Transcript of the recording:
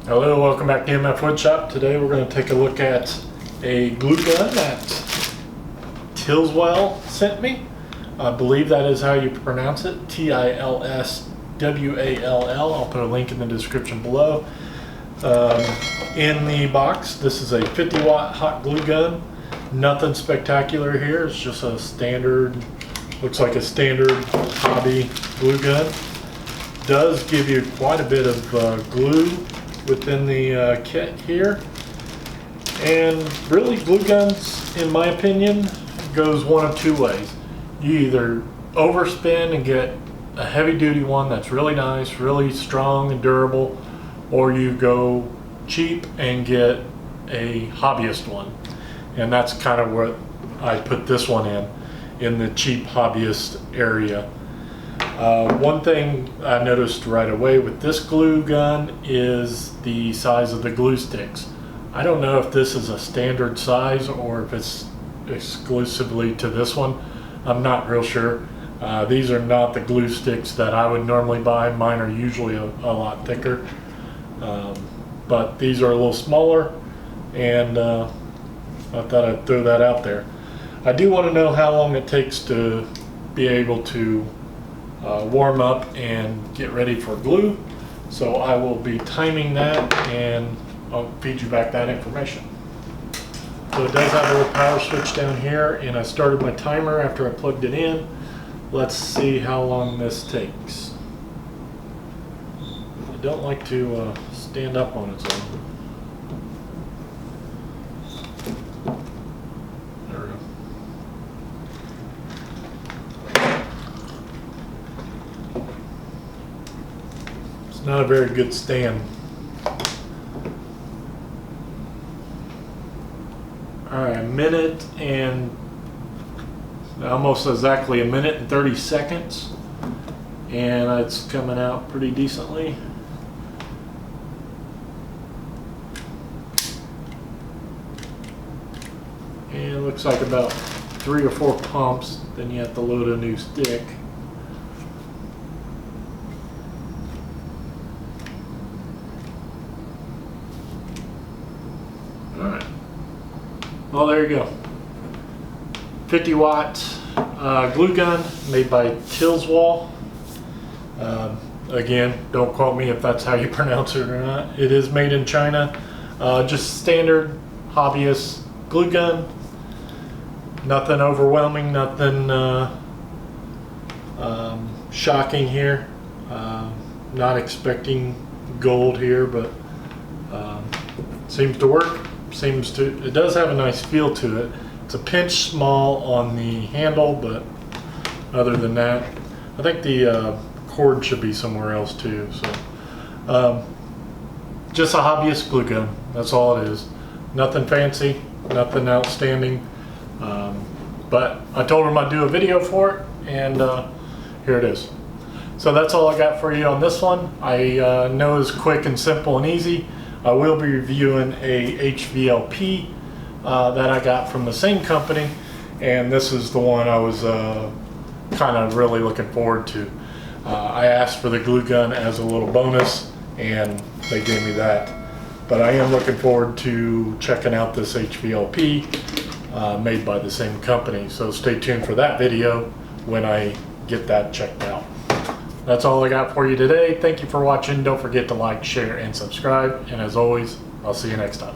Hello, welcome back to MFWoodShop. Today we're going to take a look at a glue gun that Tilswall sent me. I believe that is how you pronounce it, Tilswall. I'll put a link in the description below. In the box, this is a 50 watt hot glue gun. Nothing spectacular here, it's just a standard, looks like a standard hobby glue gun. Does give you quite a bit of glue within the kit here, and really glue guns, in my opinion, goes one of two ways. You either overspend and get a heavy duty one that's really nice, really strong and durable, or you go cheap and get a hobbyist one, and that's kind of what I put this one in the cheap hobbyist area. One thing I noticed right away with this glue gun is the size of the glue sticks. I don't know if this is a standard size or if it's exclusively to this one. I'm not real sure. These are not the glue sticks that I would normally buy. Mine are usually a lot thicker. But these are a little smaller, and I thought I'd throw that out there. I do want to know how long it takes to be able to warm up and get ready for glue, so I will be timing that and I'll feed you back that information. So it does have a little power switch down here, and I started my timer after I plugged it in. Let's see how long this takes. I don't like to stand up on its own. Not a very good stand. Alright, a minute and almost exactly a minute and 30 seconds, and it's coming out pretty decently. And it looks like about 3 or 4 pumps, then you have to load a new stick. Alright, well, there you go. 50 watt glue gun made by Tilswall. Again, don't quote me if that's how you pronounce it or not. It is made in China. Just standard hobbyist glue gun. Nothing overwhelming, nothing shocking here. Not expecting gold here, but seems to work. It does have a nice feel to it. It's a pinch small on the handle, but other than that, I think the cord should be somewhere else too. So just a hobbyist glue gun, that's all it is. Nothing fancy, nothing outstanding, but I told him I'd do a video for it, and here it is. So that's all I got for you on this one. I know it's quick and simple and easy. I will be reviewing a HVLP that I got from the same company, and this is the one I was kind of really looking forward to. I asked for the glue gun as a little bonus, and they gave me that. But I am looking forward to checking out this HVLP made by the same company, so stay tuned for that video when I get that checked out. That's all I got for you today. Thank you for watching. Don't forget to like, share, and subscribe. And as always, I'll see you next time.